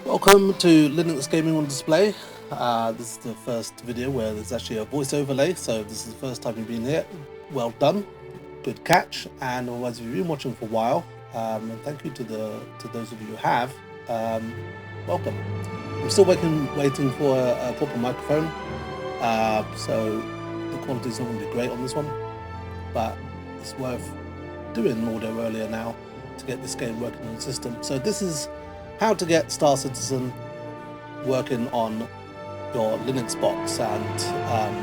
Welcome to Linux Gaming on Display. This is the first video where there's actually a voice overlay, so this is the first time you've been here. Well done, good catch. And otherwise, if you've been watching for a while, and thank you to those of you who have, welcome. I'm still waiting for a proper microphone, so the quality is not going to be great on this one, but it's worth doing an audio earlier now to get this game working on the system. So this is how to get Star Citizen working on your Linux box, and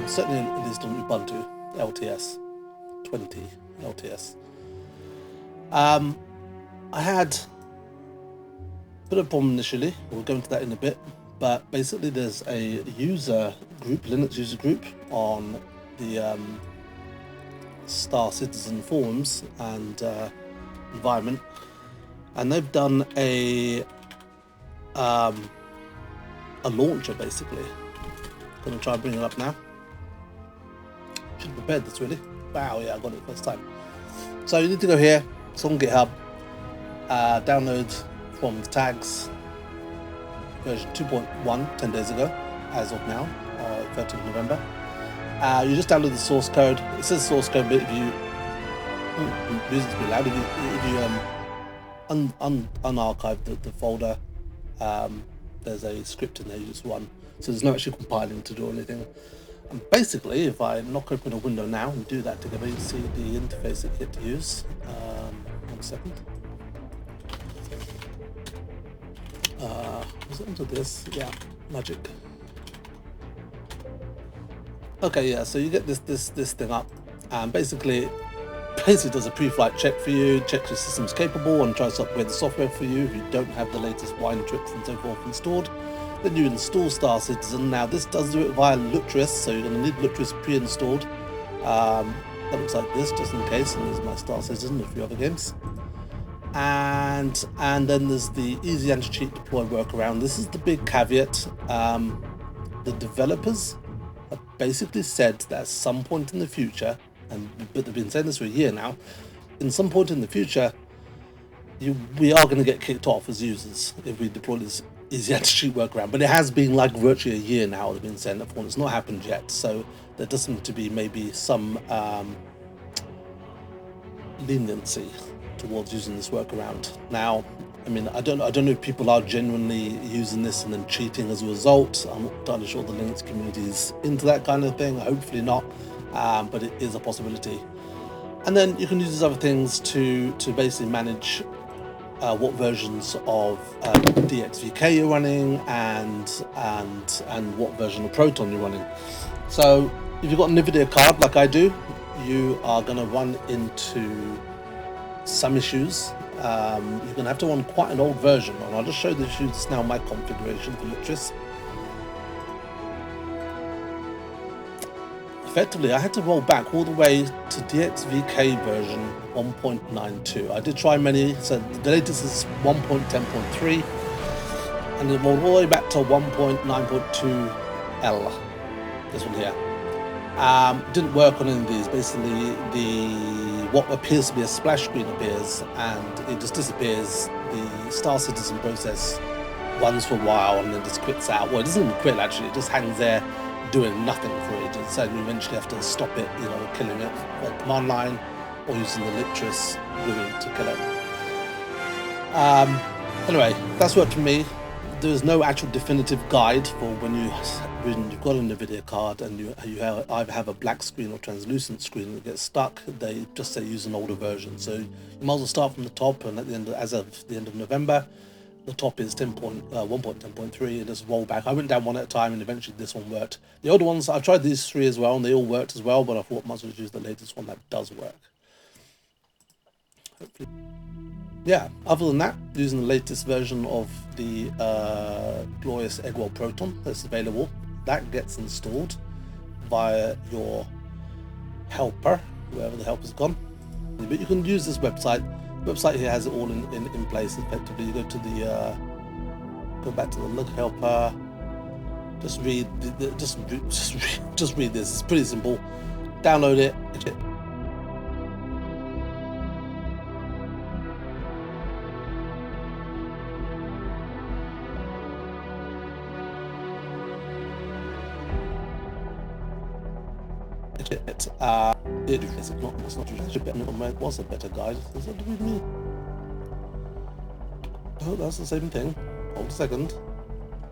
certainly it is on Ubuntu LTS 20 LTS. I had a bit of a problem initially. We'll go into that in a bit, but basically there's a user group, Linux user group on the Star Citizen forums and environment, and they've done a launcher basically. I'm gonna try and bring it up now. Should have prepared this really. Wow, yeah, I got it first time. So you need to go here, it's on GitHub, download from the tags, version 2.1, 10 days ago, as of now, 13th November. You just download the source code. It says source code, but if you music to be loud, if you unarchive the folder, there's a script in there you just run, so there's no actually compiling to do anything. And basically, if I knock open a window now and do that together, you see the interface that you get to use. 1 second. Was it into this? Yeah, magic. Okay, yeah. So you get this thing up, and basically does a pre-flight check for you, checks your system's capable, and tries to upgrade the software for you if you don't have the latest wine tricks and so forth installed. Then you install Star Citizen. Now this does do it via Lutris, so you're going to need Lutris pre-installed. That looks like this, just in case, and there's my Star Citizen and a few other games. And then there's the easy anti-cheat deploy workaround. This is the big caveat. The developers have basically said that at some point in the future, but they've been saying this for a year now, in some point in the future, we are going to get kicked off as users if we deploy this easy anti-cheat workaround. But it has been like virtually a year now they've been saying that for, and it's not happened yet. So there does seem to be maybe some leniency towards using this workaround. Now, I mean, I don't know if people are genuinely using this and then cheating as a result. I'm not entirely sure the Linux community is into that kind of thing. Hopefully not. But it is a possibility. And then you can use these other things to basically manage what versions of DXVK you're running and what version of Proton you're running. So if you've got a Nvidia card like I do, you are going to run into some issues. You're going to have to run quite an old version, and I'll just show the issues. It's now my configuration for Lutris. Effectively, I had to roll back all the way to DXVK version 1.92. I did try many, so the latest is 1.10.3, and it rolled all the way back to 1.9.2 L. This one here. Didn't work on any of these. Basically, what appears to be a splash screen appears, and it just disappears. The Star Citizen process runs for a while and then just quits out. Well, it doesn't even quit actually; it just hangs there, doing nothing for it, so you eventually have to stop it, killing it on command line or using the Lutris GUI to kill it. Anyway, that's worked for me. There's no actual definitive guide for when you've got a Nvidia card and you either have a black screen or translucent screen that gets stuck. They just say use an older version. So you might as well start from the top, and as of the end of November, the top is 1.10.3, and just roll back. I went down one at a time, and eventually this one worked. The older ones, I tried these three as well, and they all worked as well, but I thought I might as well use the latest one that does work. Hopefully. Yeah, other than that, using the latest version of the glorious Eggwell Proton that's available, that gets installed via your helper, wherever the helper's gone. But you can use this website. The website here has it all in place. Effectively, you go to the go back to the look helper. Just read just read this. It's pretty simple. Download it. it. It's not it was a better guide. Is that with me? Oh, that's the same thing. Hold a second.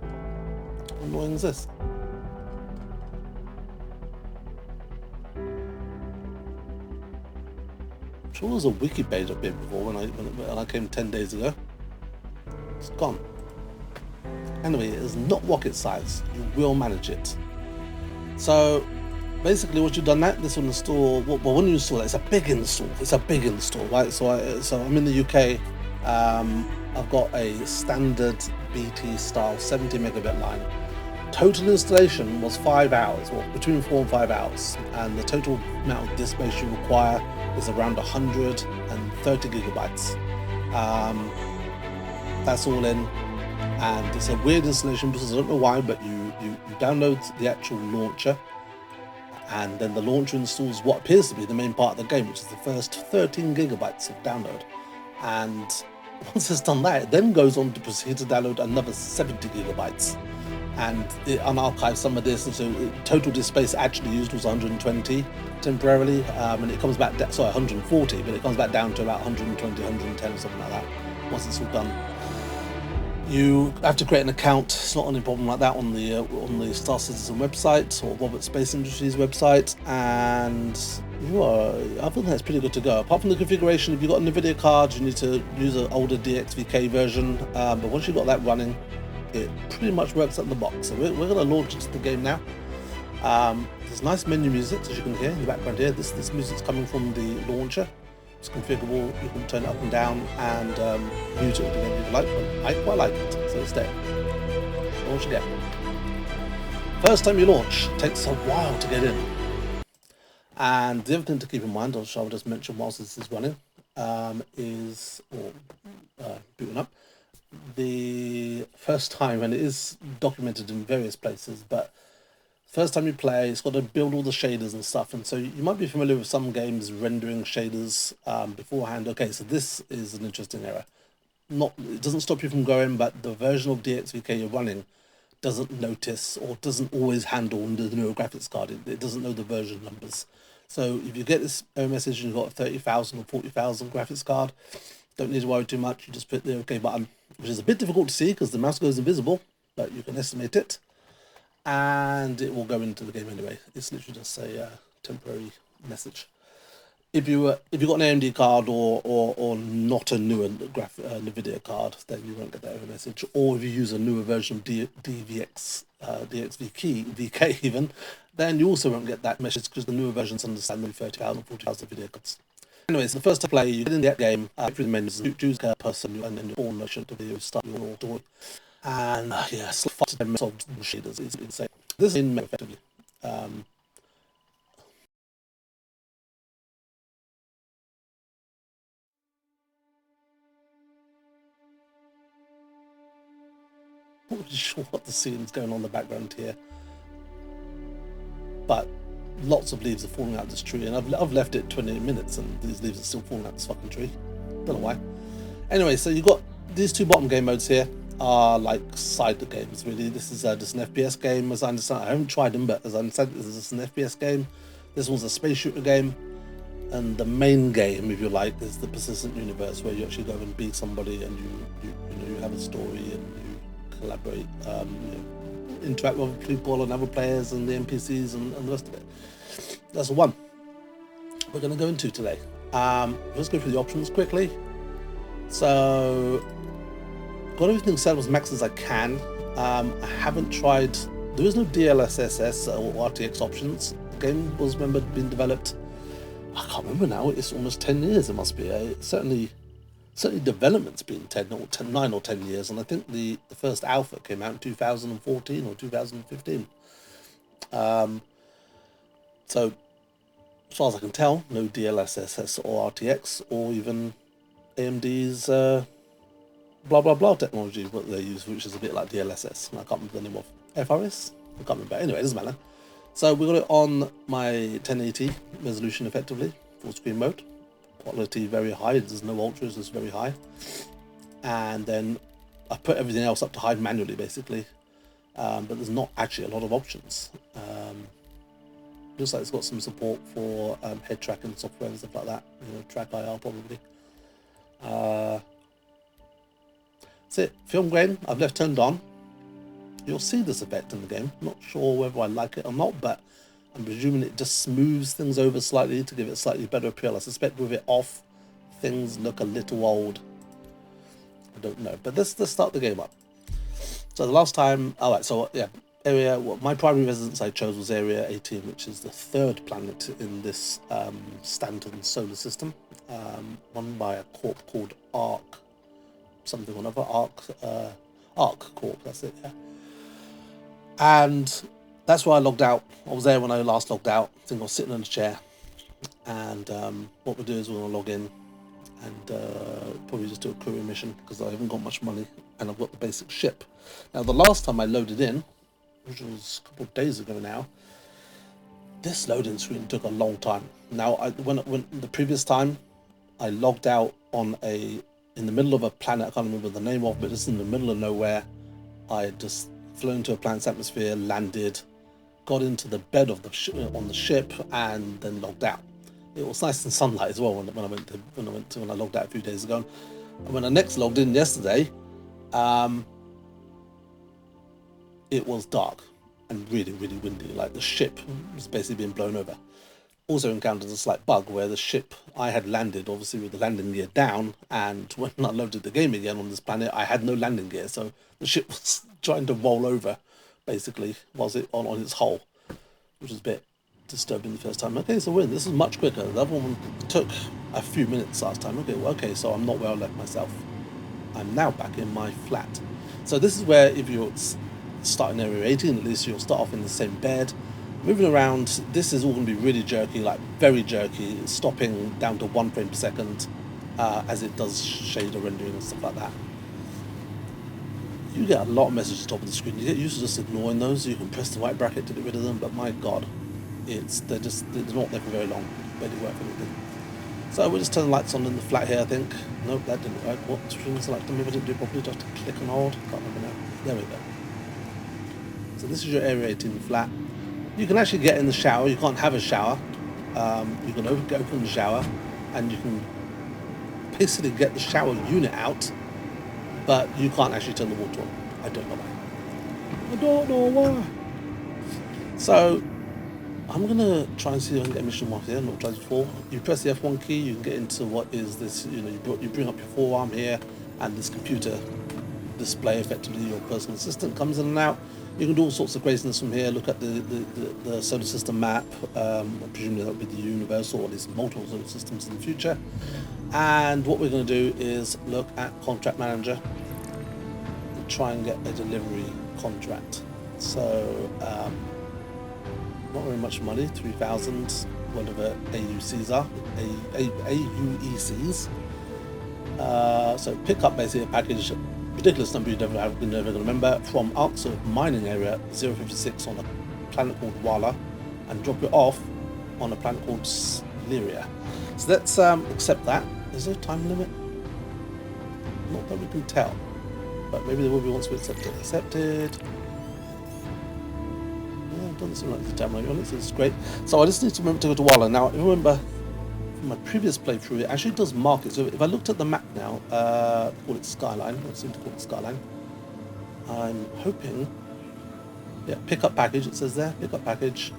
How annoying is this? I'm sure there was a wiki page up here before when I came 10 days ago. It's gone. Anyway, it is not rocket science. You will manage it. So basically what you've done now, this will install, well, when you install it, it's a big install, right? So I'm in the UK. I've got a standard BT style 70 megabit line. Total installation was 5 hours, well, between 4 and 5 hours, and the total amount of disk space you require is around 130 gigabytes. That's all in, and it's a weird installation because I don't know why, but you download the actual launcher, and then the launcher installs what appears to be the main part of the game, which is the first 13 gigabytes of download. And once it's done that, it then goes on to proceed to download another 70 gigabytes. And it unarchives some of this, and so total disk space actually used was 120 temporarily, and it comes back, 140, but it comes back down to about 120, 110, something like that, once it's all done. You have to create an account. It's not any problem like that on the Star Citizen website or Robert Space Industries website, and other than that, it's pretty good to go. Apart from the configuration, if you've got a Nvidia card, you need to use an older DXVK version, but once you've got that running, it pretty much works out the box. So we're going to launch into the game now. There's nice menu music, as you can hear in the background here. This music's coming from the launcher. It's configurable. You can turn it up and down and mute it if you like, but I quite like it, so it's there. Launch again. First time you launch, it takes a while to get in. And the other thing to keep in mind, I'll just mention whilst this is running, booting up. The first time, and it is documented in various places, but first time you play, it's got to build all the shaders and stuff, and so you might be familiar with some games rendering shaders beforehand. Okay, so this is an interesting error. It doesn't stop you from going, but the version of DXVK you're running doesn't notice or doesn't always handle the newer graphics card. It doesn't know the version numbers. So if you get this error message and you've got a 30,000 or 40,000 graphics card, don't need to worry too much. You just put the OK button, which is a bit difficult to see because the mouse goes invisible, but you can estimate it, and it will go into the game anyway. It's literally just a temporary message. If you've got an AMD card or not a newer Nvidia card, then you won't get that error message. Or if you use a newer version of DXVK even, then you also won't get that message because the newer versions understand maybe 30,000, 40,000 video cards. Anyways, the first to play, you get in the game, through the menus, choose a person, and then your own motion to video, start your story. And it's 5 to 10 minutes of shaders. It's insane. This is in effectively. I'm not really sure what the scene's going on in the background here, but lots of leaves are falling out of this tree, and I've left it 20 minutes and these leaves are still falling out of this fucking tree. Don't know why. Anyway, so you've got these two bottom game modes here are like side games really. This is just an FPS game, as I understand. I haven't tried them, but as I understand, this is just an FPS game. This one's a space shooter game, and the main game, if you like, is the persistent universe, where you actually go and beat somebody and you have a story and you collaborate, interact with people and other players and the NPCs and the rest of it. That's the one we're going to go into today. Let's go through the options quickly. So, got everything set as max as I can. I haven't tried. There is no DLSS or RTX options. The game was being developed. I can't remember now. It's almost 10 years. It must be. Certainly development's been 9 or 10 years, and I think the first alpha came out in 2014 or 2015. So, as far as I can tell, no DLSS or RTX or even AMD's blah blah blah technology, what they use, which is a bit like DLSS. I can't remember the name of FRS. I can't remember. Anyway, it doesn't matter. So we got it on my 1080 resolution, effectively full screen mode. Quality very high. There's no ultras. It's very high. And then I put everything else up to high manually, basically. But there's not actually a lot of options. Looks like it's got some support for head tracking software and stuff like that. You know, track IR probably. That's it. Film grain I've left turned on. You'll see this effect in the game. Not sure whether I like it or not, but I'm presuming it just smooths things over slightly to give it a slightly better appeal. I suspect with it off, things look a little old. I don't know, but let's start the game up. So the last time, all right, so yeah, my primary residence I chose was Area 18, which is the third planet in this Stanton solar system, run by a corp called Arc, something or another, Arc Corp, that's it, yeah. And that's where I logged out. I was there when I last logged out. I think I was sitting in a chair. And what we'll do is we're going to log in and probably just do a career mission because I haven't got much money and I've got the basic ship. Now, the last time I loaded in, which was a couple of days ago now, this loading screen took a long time. Now, when the previous time I logged out on in the middle of a planet I can't remember the name of, but it's in the middle of nowhere. I had just flown into a planet's atmosphere, landed, got into the bed of the on the ship, and then logged out. It was nice in sunlight as well when I logged out a few days ago. And when I next logged in yesterday, it was dark and really, really windy. Like the ship was basically being blown over. Also encountered a slight bug where the ship I had landed, obviously with the landing gear down, and when I loaded the game again on this planet, I had no landing gear, so the ship was trying to roll over, basically, was it on its hull, which was a bit disturbing the first time. Okay, so we're in. This is much quicker. The other one took a few minutes last time. Okay, so I'm not where I left myself. I'm now back in my flat. So this is where, if you're starting Area 18, at least you'll start off in the same bed. Moving around, this is all going to be really jerky, like very jerky, stopping down to 1 frame per second as it does shader rendering and stuff like that. You get a lot of messages top of the screen. You get used to just ignoring those. You can press the white bracket to get rid of them, but my god, they're not there for very long. Barely worth anything. So we'll just turn the lights on in the flat here, I think. Nope, that didn't work. What screen select? Maybe I didn't do it properly. Just to click and hold. Can't remember now. There we go. So this is your Area 18 flat. You can actually get in the shower. You can't have a shower. You can open the shower, and you can basically get the shower unit out, but you can't actually turn the water on. I don't know why. I don't know why. So I'm gonna try and see if I can get mission 1 here. Not tried before. You press the F1 key. You can get into what is this. You know, you bring up your forearm here, and this computer display, effectively your personal assistant, comes in and out. You can do all sorts of craziness from here. Look at the solar system map. Presumably that would be the universal, or at least multiple solar systems in the future. And what we're going to do is look at contract manager and try and get a delivery contract. So not very much money, 3,000, whatever AUCs are, AUECs. So pick up basically a package, ridiculous number you're never going to remember, from Arc's mining area 056 on a planet called Wala, and drop it off on a planet called Lyria. So let's accept that. Is there a time limit? Not that we can tell, but maybe there will be once we accept it. Accepted. Yeah, it doesn't seem like there's a time limit on it, so it's great. So I just need to remember to go to Wala. Now, remember, from my previous playthrough, it actually does mark it. So if I looked at the map now, call it Skyline, I seem to call it Skyline. I'm hoping, yeah, pick up package, it says there, pick up package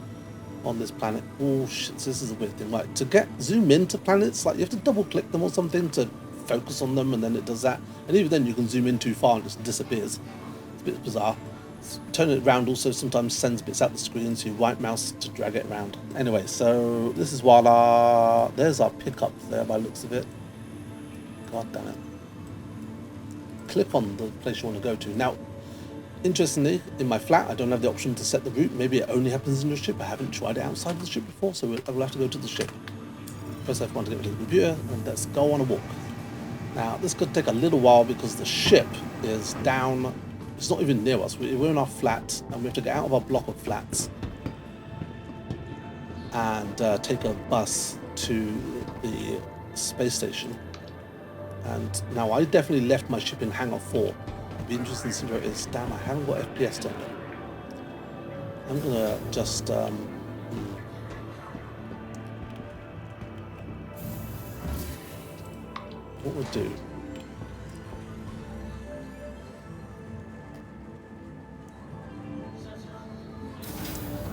on this planet. Oh shit, this is a weird thing. Right, to zoom into planets, like you have to double click them or something to focus on them, and then it does that. And even then you can zoom in too far and it just disappears. It's a bit bizarre. Turn it around also sometimes sends bits out the screen, so you right mouse to drag it around. Anyway, so this is Wala. There's our pickup there by the looks of it. God damn it. Click on the place you want to go to. Now, interestingly, in my flat, I don't have the option to set the route. Maybe it only happens in the ship. I haven't tried it outside of the ship before, so I will have to go to the ship. Press F1 to get rid of the computer, and let's go on a walk. Now, this could take a little while because the ship is down. It's not even near us. We're in our flat, and we have to get out of our block of flats and take a bus to the space station. And now I definitely left my ship in Hangar 4. It'd be interesting to see where it is. Damn, I haven't got FPS turned on. I'm gonna just what we'll do.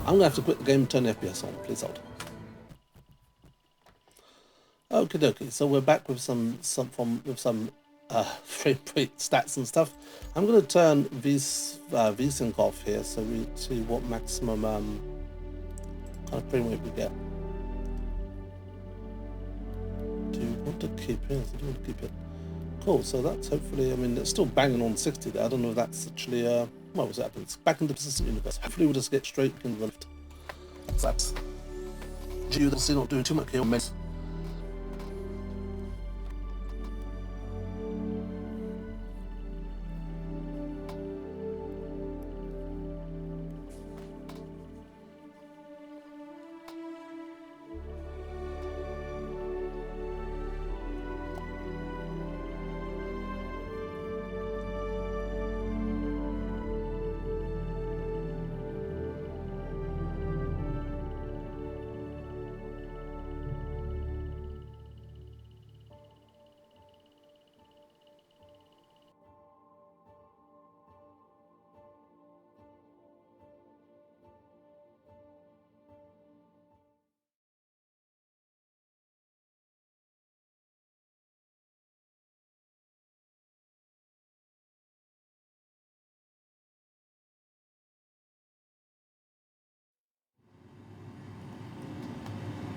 I'm gonna have to quit the game and turn the FPS on. Please hold. Okie dokie. So we're back with some frame rate stats and stuff. I'm gonna turn VSync off here so we see what maximum kind of frame rate we get. Do you want to keep it? I do want to keep it. Cool. So that's hopefully. I mean, it's still banging on 60 there. I don't know if that's actually. What was that? It's back in the persistent universe. Hopefully, we'll just get straight into the lift. That's due. They'll see not doing too much here.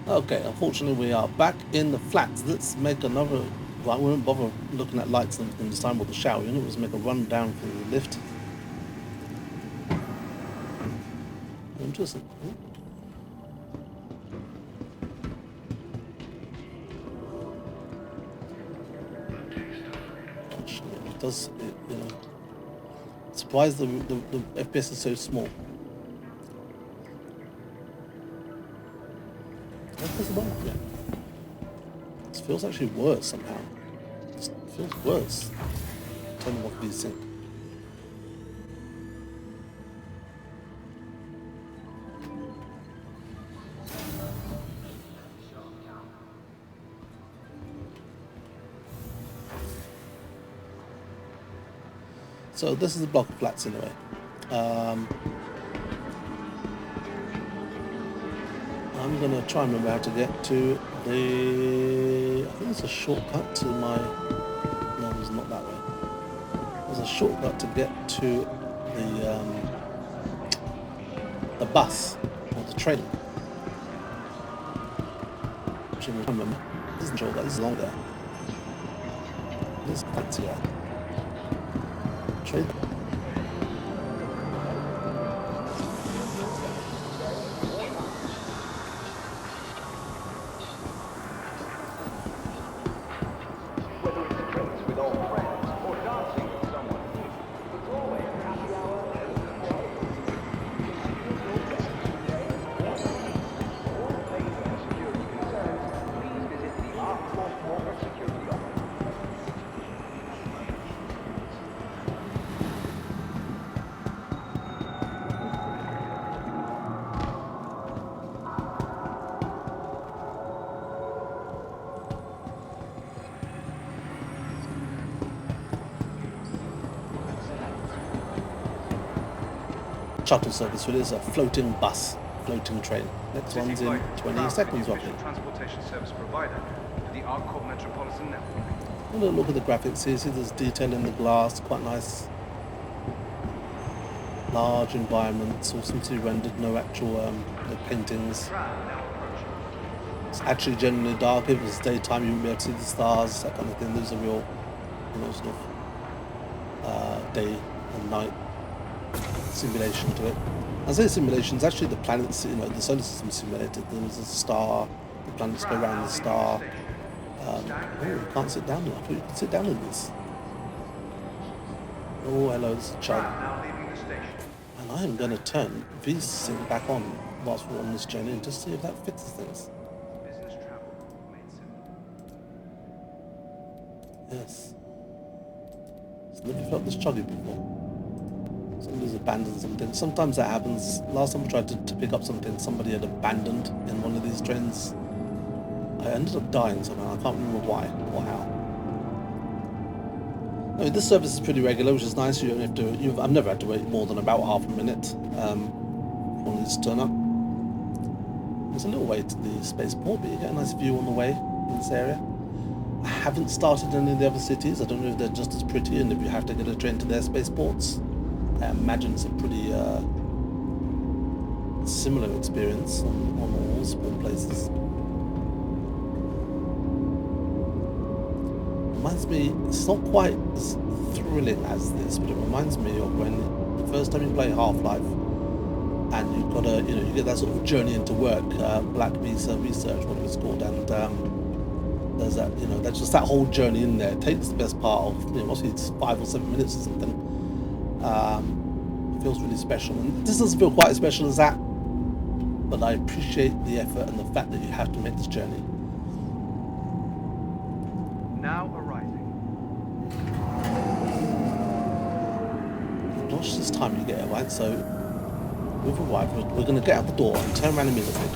Okay, unfortunately we are back in the flats. Let's make another. Right, we won't bother looking at lights in this time with the shower. You know, let's make a run down for the lift. Interesting. Gosh, it does. You know, surprised the FPS is so small. Yeah. This feels actually worse somehow. It feels worse. Turning off VSync. So this is a block of flats anyway. I'm going to try and remember how to get to the... I think there's a shortcut to my... No, it's not that way. There's a shortcut to get to the bus or the train. Which I remember. This isn't shortcut, this is longer. This is fancier. Train. Shuttle service, so it is a floating bus, floating train. Next one's in 20 seconds roughly. Transportation service provider for the ARCOP Metropolitan Network. A little look at the graphics here. See, there's detail in the glass, quite nice. Large environments, all seems to be rendered, no actual no paintings. It's actually generally dark. If it was daytime, you wouldn't be able to see the stars, that kind of thing. There's a real, you know, sort of day and night simulation to it. I say simulation, it's actually the planets, you know, the solar system simulated. There's a star, the planets go around the star. Oh, you can't sit down now. I thought you could sit down in this. Oh, hello, this is Chug. And I am going to turn VSync back on whilst we're on this journey and just see if that fixes things. Yes. So never felt this chuggy before. Somebody's abandoned something. Sometimes that happens. Last time I tried to pick up something somebody had abandoned in one of these trains. I ended up dying somehow. I can't remember why or how. I mean, this service is pretty regular, which is nice. You don't have to. I've never had to wait more than about half a minute for this to turn up. There's a little way to the spaceport, but you get a nice view on the way in this area. I haven't started any of the other cities. I don't know if they're just as pretty, and if you have to get a train to their spaceports. I imagine it's a pretty similar experience on all spawn places. Reminds me, it's not quite as thrilling as this, but it reminds me of when the first time you play Half-Life and you've got to, you get that sort of journey into work, Black Visa Research, what it's called, and there's that, that's just that whole journey in there. It takes the best part of, mostly it's 5 or 7 minutes or something. It feels really special, and this doesn't feel quite as special as that, but I appreciate the effort and the fact that you have to make this journey. Now arriving. Watch this time you get it, right? So we've arrived. We're going to get out the door and turn around immediately.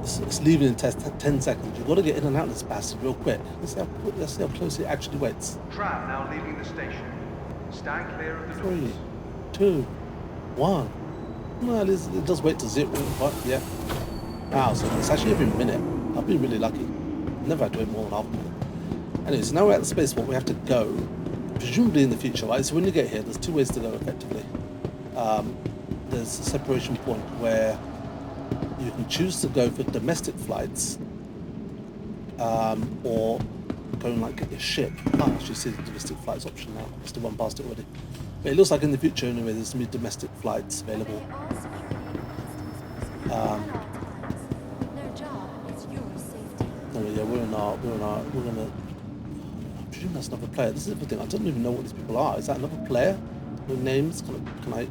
It's leaving in 10 seconds. You've got to get in and out of this bastard real quick. Let's see how close it actually waits. Tram now leaving the station. Stand clear of the doors. 3, 2, 1. Well, it does wait to 0, but yeah. Wow, so it's actually every minute. I've been really lucky. Never had to wait more than half a minute. Anyway, so now we're at the spaceport. We have to go, presumably in the future, right? So when you get here, there's 2 ways to go effectively. There's a separation point where you can choose to go for domestic flights, or go and get your ship. I can't actually see the domestic flights option now. I must have run past it already. But it looks like in the future anyway, there's going to be domestic flights available. Anyway, yeah, we're gonna. I presume that's another player. This is the thing. I don't even know what these people are. Is that another player? No names? Can I?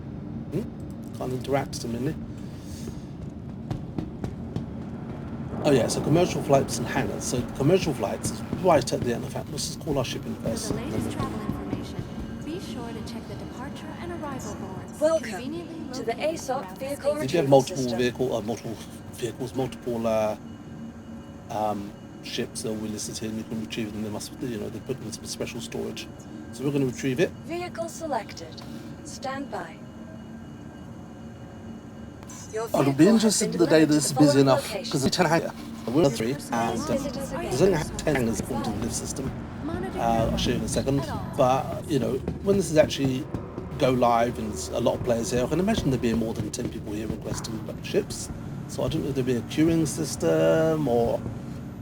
Can't interact seemingly. Oh yeah, so commercial flights and hangars. So commercial flights is right at the end. In fact, let's just call our shipping first. For the latest travel information, be sure to check the departure and arrival boards. Welcome to the ASOP vehicle If you have multiple ships that will be listed here, and you can retrieve them. They must, they put them in some special storage. So we're going to retrieve it. Vehicle selected. Stand by. I'll be interested in the day that this is busy enough, because there's 10 hangars. We're 3, and there's only 10 hangars according to the lift system. I'll show you in a second. But, when this is actually go live and there's a lot of players here, I can imagine there being more than 10 people here requesting ships. So I don't know if there'll be a queuing system or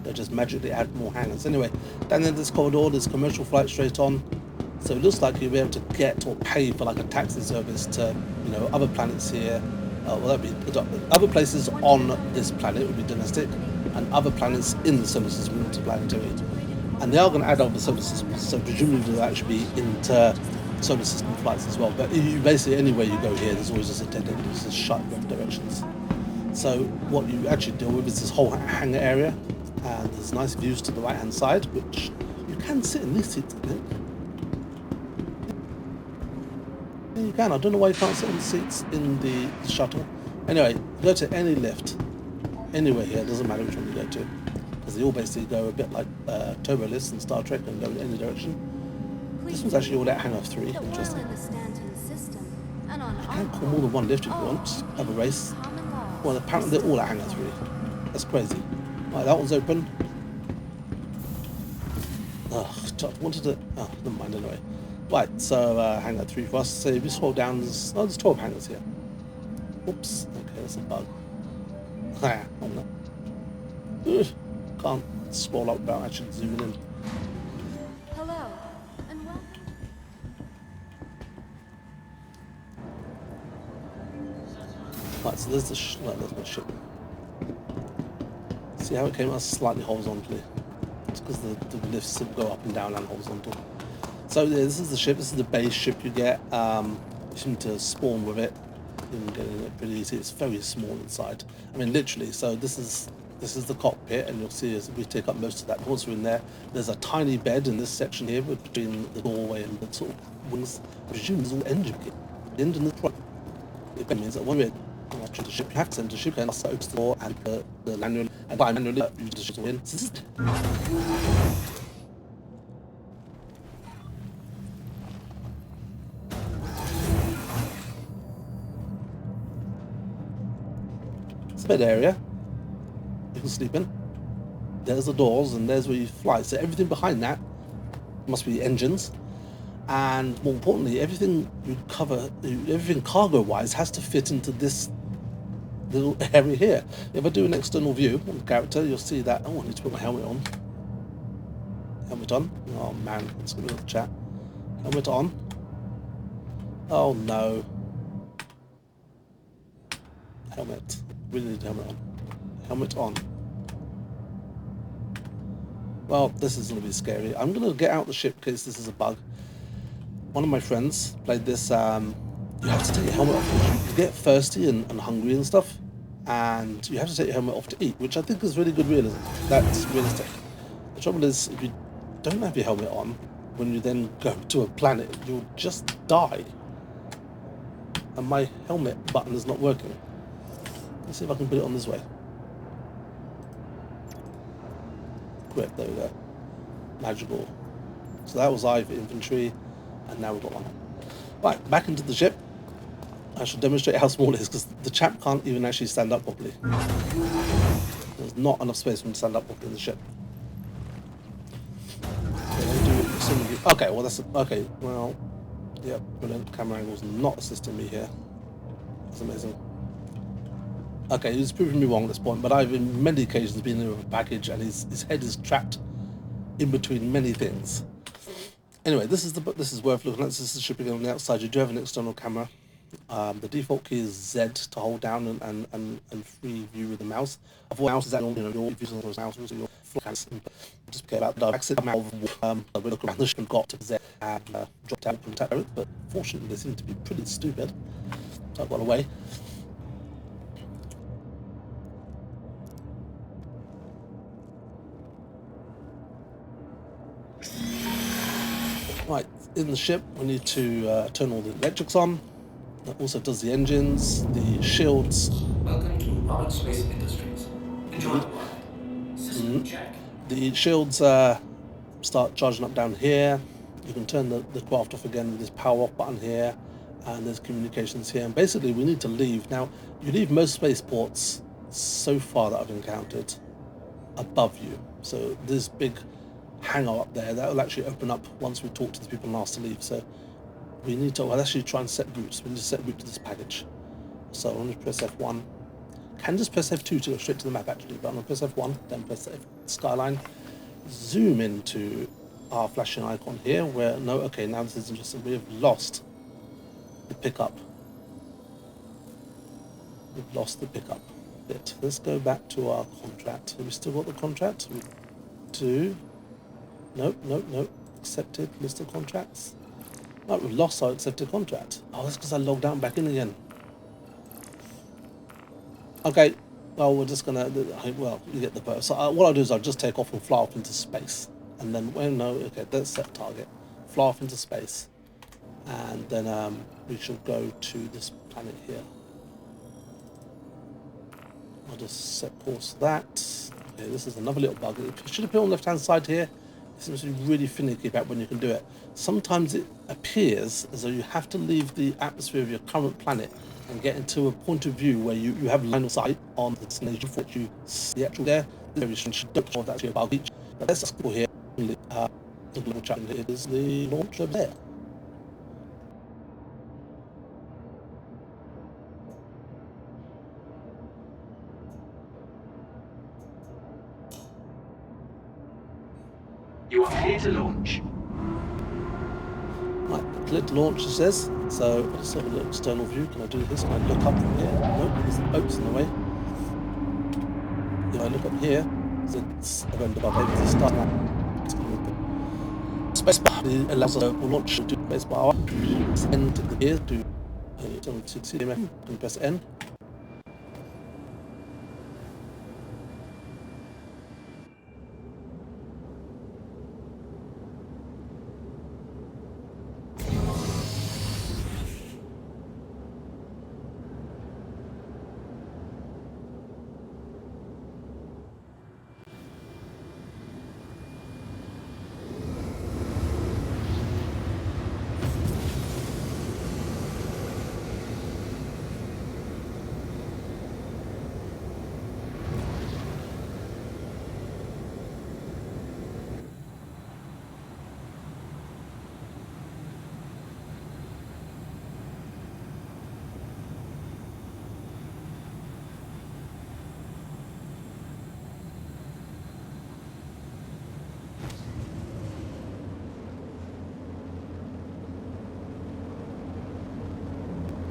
they'll just magically add more hangars. Anyway, down in this corridor, there's commercial flights straight on. So it looks like you'll be able to get or pay for a taxi service to, other planets here. That'd be other places on this planet would be domestic, and other planets in the solar system would be interplanetary. And they are going to add other solar systems, so presumably there'll actually be inter-solar system flights as well. But basically, anywhere you go here, there's always just a dead end, it's just shut in both directions. So what you actually deal with is this whole hangar area, and there's nice views to the right-hand side, which you can sit in this seat, I think. You can. I don't know why you can't sit in the seats in the shuttle. Anyway, go to any lift, anywhere here, it doesn't matter which one you go to, because they all basically go a bit like turbo lifts in Star Trek and go in any direction. This one's actually all at hangar 3, interesting. You can call more than one lift if you want, just have a race. Well, apparently they're all at hangar 3. That's crazy. Right, that one's open. I wanted to... Oh, never mind anyway. Right, so hangar 3 for us. So if you scroll down, there's 12 hangars here. Oops, okay, that's a bug. Can't scroll up without actually zooming in. Hello, and welcome. Right, so there's the there's my ship. See how it came out slightly horizontally? It's because the lifts go up and down and horizontal. So yeah, this is the ship. This is the base ship you get. You seem to spawn with it. You can get in it pretty easy. It's very small inside. I mean, literally. So this is the cockpit, and you'll see as we take up most of that. Once we're in there, there's a tiny bed in this section here between the doorway and the sort of wings. I presume there's all engine kit. The engine is right. It means that when we're actually the ship, you have to send the ship in, so opens the door and the manual, and by manually you just in. the bed area you can sleep in. There's the doors, and there's where you fly. So everything behind that must be engines, and more importantly, everything you cover, everything cargo-wise, has to fit into this little area here. If I do an external view on the character, you'll see that. Oh, I need to put my helmet on. Helmet on. Oh man, let's go to the chat. Helmet on. Oh no. Helmet. Really need helmet on. Helmet on. Well, this is going to be scary. I'm going to get out the ship because this is a bug. One of my friends played this. You have to take your helmet off. You get thirsty and hungry and stuff, and you have to take your helmet off to eat, which I think is really good realism. That's realistic. The trouble is, if you don't have your helmet on, when you then go to a planet, you'll just die. And my helmet button is not working. Let's see if I can put it on this way. Great, there we go. Magical. So that was I for infantry, and now we've got one. Right, back into the ship. I should demonstrate how small it is, because the chap can't even actually stand up properly. There's not enough space for him to stand up properly in the ship. Okay, well that's okay. Well, yeah, brilliant. Camera angle's not assisting me here. That's amazing. Okay, he's proving me wrong at this point, but I've in many occasions been in with a package, and his head is trapped in between many things. Anyway, this is worth looking at. This is the shipping on the outside. You do have an external camera. The default key is Z to hold down and free view with the mouse. Avoid mouse is that your using the mouse, so your flash. Just care about the exit out of we look around the ship and got to Z and dropped out and tapped it, but fortunately they seem to be pretty stupid. So I got away. Right, in the ship we need to turn all the electrics on. That also does the engines, the shields. Welcome to Robert Space Industries. Enjoy the ride. System check. The shields start charging up down here. You can turn the craft off again with this power off button here, and there's communications here. And basically we need to leave. Now, you leave most spaceports so far that I've encountered above you. So this big hangar up there, that will actually open up once we talk to the people and ask to leave. So we need to actually try and set routes. We need to set route to this package. So I'm going to press F1. Can just press F2 to go straight to the map actually, but I'm going to press F1, then press F skyline. Zoom into our flashing icon here, where, no, okay, now this is interesting. We have lost the pickup. We've lost the pickup bit. Let's go back to our contract. Have we still got the contract? We do. Nope, nope, nope. Accepted list of contracts. Right, we've lost our accepted contract. Oh, that's because I logged out and back in again. Okay, well, we're just gonna, well, you get the purpose. So what I'll do is I'll just take off and fly off into space. And then, well, no, okay, let's set target. Fly off into space. And then we shall go to this planet here. I'll just set course to that. Okay, this is another little bug. It should appear on the left-hand side here. It seems to be really finicky about when you can do it. Sometimes it appears as though you have to leave the atmosphere of your current planet and get into a point of view where you have line of sight on the destination for which you see the actual there. This should don't show that's actually about each. But let's just go here. The global chat here is the launch over there. You are clear to launch. Right, click to launch, it says. So let's have a little external view. Can I do this? Can I look up from here? Nope, because the boat's in the way. If I look up here, it's around above able to start that. Spacebar allows us to launch to spacebar. Send the gear to CMF and press N.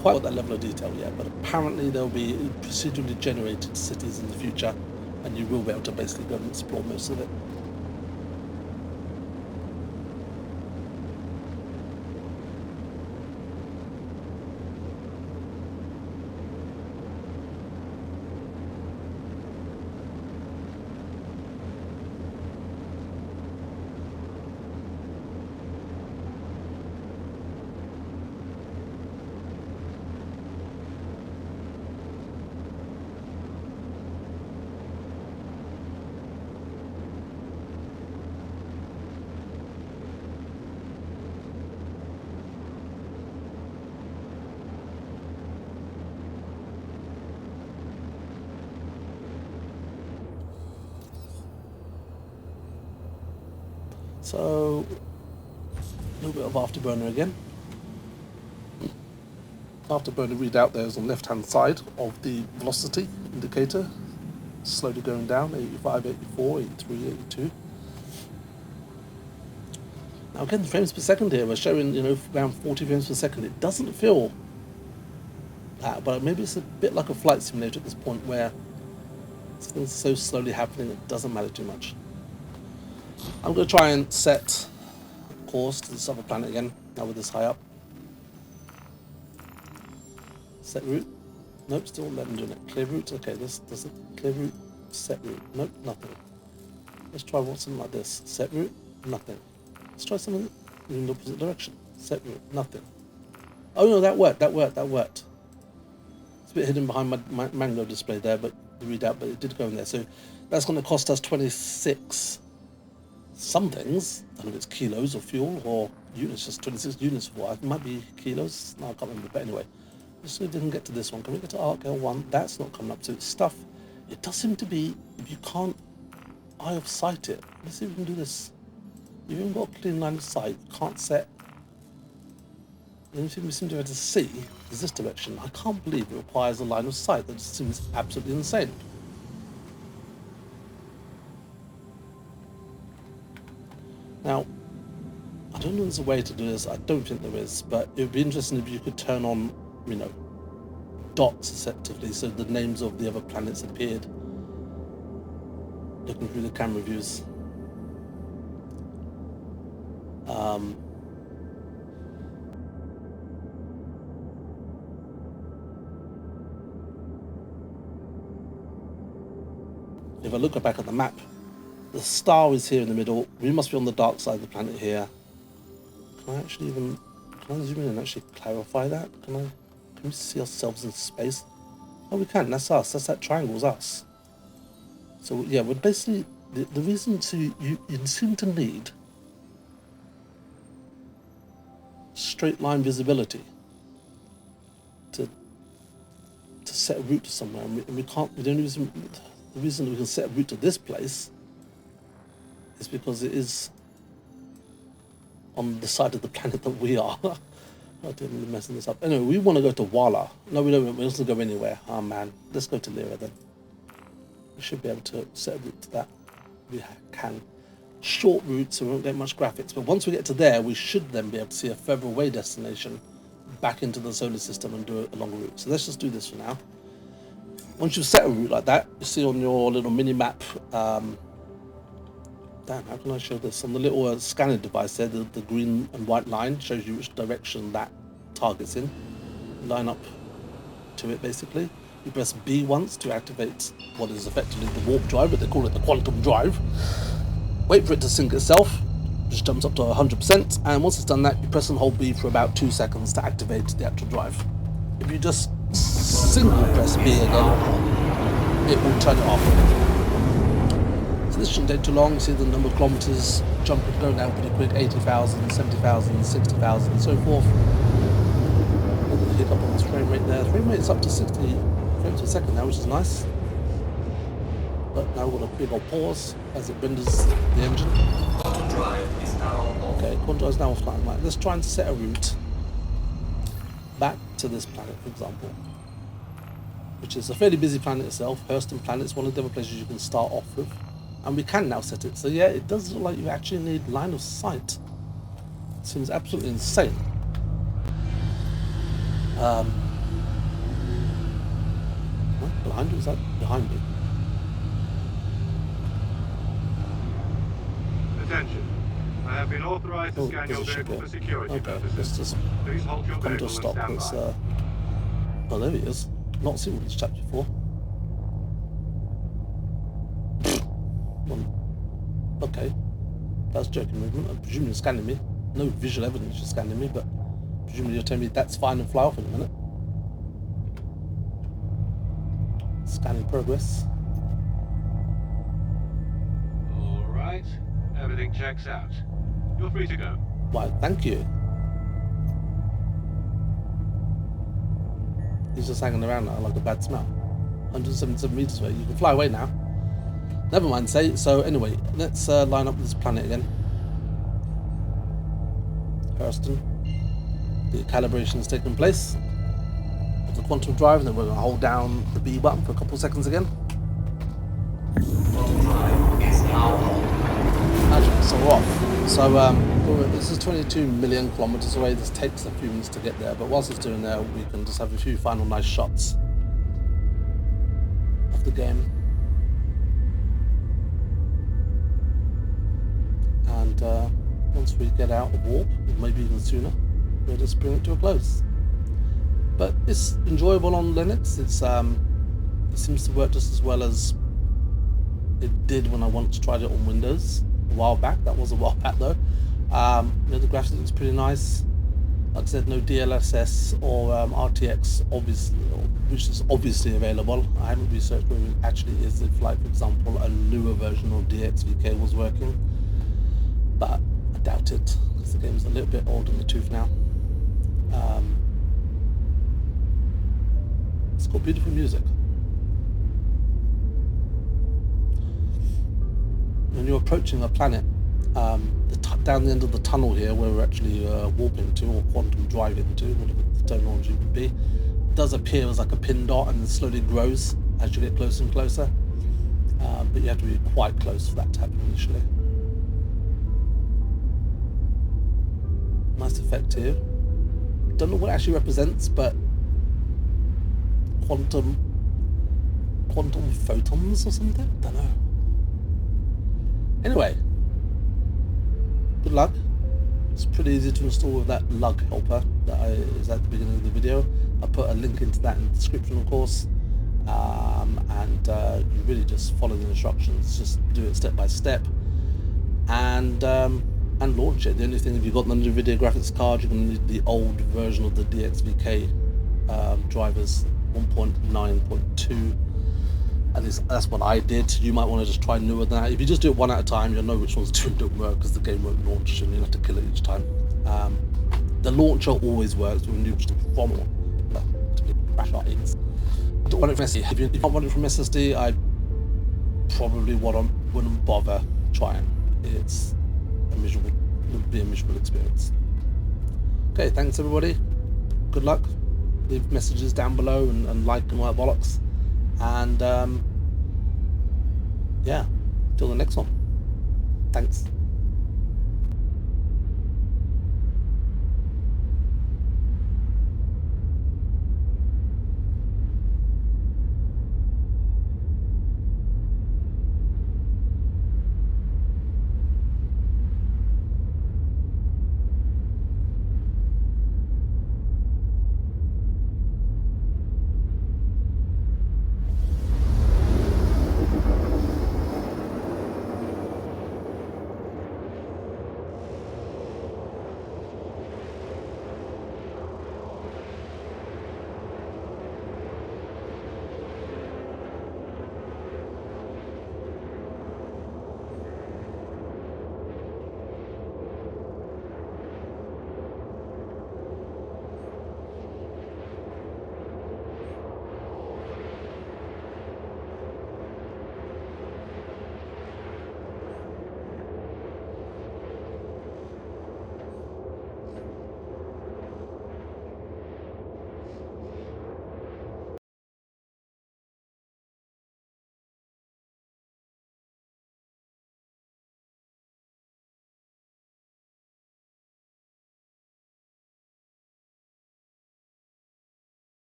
quite got that level of detail yet, but apparently there will be procedurally generated cities in the future, and you will be able to basically go and explore most of it. So, a little bit of afterburner again. Afterburner readout there is on the left hand side of the velocity indicator, slowly going down, 85, 84, 83, 82. Now again, the frames per second here, we're showing, you know, around 40 frames per second. It doesn't feel that, but maybe it's a bit like a flight simulator at this point where things are so slowly happening it doesn't matter too much. I'm going to try and set course to this other planet again, now with this high up. Set route. Nope, still let them do it. Clear route. Okay, this does it. Clear route. Set route. Nope, nothing. Let's try something like this. Set route. Nothing. Let's try something in the opposite direction. Set route. Nothing. Oh no, that worked. That worked. That worked. It's a bit hidden behind my Mango display there, but the readout, but it did go in there. So that's going to cost us 26 somethings. I don't know if it's kilos or fuel or units, just 26 units for it. Might be kilos. No, I can't remember. But anyway, let's see if we can get to this one. Can we get to Arc L1? That's not coming up. So it's stuff. It does seem to be, if you can't eye of sight it. Let's see if we can do this. You've even got a clean line of sight. Can't set. The only thing we seem to be able to see is this direction. I can't believe it requires a line of sight. That just seems absolutely insane. Now, I don't know if there's a way to do this. I don't think there is, but it would be interesting if you could turn on, you know, dots effectively, so the names of the other planets appeared. Looking through the camera views. If I look back at the map, the star is here in the middle. We must be on the dark side of the planet here. Can I actually even, can I zoom in and actually clarify that? Can we see ourselves in space? Oh, we can. That's us. That's that triangle's us. So yeah, we're basically the reason you seem to need straight line visibility to set a route to somewhere, and we can't. The only reason, the reason we can set a route to this place is because it is on the side of the planet that we are. I didn't really messing this up. Anyway, we want to go to Wala. No, we don't. We don't go anywhere. Oh man, let's go to Lyra then. We should be able to set a route to that. We can. Short route, so we won't get much graphics. But once we get to there, we should then be able to see a further away destination back into the solar system and do a longer route. So let's just do this for now. Once you've set a route like that, you see on your little mini map. Damn, how can I show this? On the little scanner device there, the green and white line shows you which direction that target's in. Line up to it basically. You press B once to activate what is effectively the warp drive, but they call it the quantum drive. Wait for it to sync itself, just jumps up to 100%, and once it's done that, you press and hold B for about 2 seconds to activate the actual drive. If you just single press B again, it will turn it off. So this shouldn't take too long. You see the number of kilometers jumping, going down pretty quick, 80,000, 70,000, 60,000, and so forth. Another hiccup on this frame rate there. The frame rate is up to 60 frames per second now, which is nice. But now we've got a big old pause as it renders the engine. Quantum drive is now off. Okay, quantum drive is now offline. Right, let's try and set a route back to this planet, for example, which is a fairly busy planet itself. Hurston planet is one of the other places you can start off with, and we can now set it. So yeah, it does look like you actually need line of sight. It seems absolutely insane. Behind you? Is that behind me? Attention. I have been authorized to Oh, scan there's your a ship vehicle here. for security Okay, let's purposes. just Please hold your come to vehicle a and stop. stand Let's, by. oh, there he is. Not seen this chap before. Well, okay. That's joking movement. I presume you're scanning me. No visual evidence you're scanning me, but presumably you're telling me that's fine and fly off in a minute. Scanning progress. All right. Everything checks out. You're free to go. Why, thank you. He's just hanging around now like a bad smell. 177 meters away. You can fly away now. Never mind, say. So anyway, let's line up this planet again. Hurston. The calibration is taking place of the quantum drive, and then we're going to hold down the B button for a couple of seconds again. Quantum drive is now on. Actually, so we're off. So this is 22 million kilometers away. This takes a few minutes to get there, but whilst it's doing there, we can just have a few final nice shots of the game. And once we get out of warp, or maybe even sooner, we'll just bring it to a close. But it's enjoyable on Linux. It's it seems to work just as well as it did when I once tried it on Windows a while back. That was a while back though. The graphics looks pretty nice. Like I said, no DLSS or RTX, obviously, which is obviously available. I haven't researched whether it actually is. If, like for example, a newer version of DXVK was working, but I doubt it because the game's a little bit old in the tooth now. It's got beautiful music. When you're approaching a planet, down the end of the tunnel here, where we're actually warping to, or quantum driving to, whatever the terminology would be, it does appear as like a pin dot, and it slowly grows as you get closer and closer. But you have to be quite close for that to happen initially. Nice effect here. Don't know what it actually represents, but quantum photons or something? Don't know. Anyway, good luck. It's pretty easy to install with that lug helper that is at the beginning of the video. I put a link into that in the description, of course. And you really just follow the instructions, just do it step by step, and launch it. The only thing, if you've got the Nvidia graphics card, you're going to need the old version of the DXVK drivers, 1.9.2. At least that's what I did. You might want to just try newer than that. If you just do it one at a time, you'll know which ones do and don't work, because the game won't launch and you'll have to kill it each time. The launcher always works when you just from crash our aims. I don't want it from SSD. If you don't want it from SSD, I probably wouldn't bother trying. It would be a miserable experience. Okay, thanks everybody. Good luck. Leave messages down below and like and all that bollocks. And yeah, till the next one. Thanks.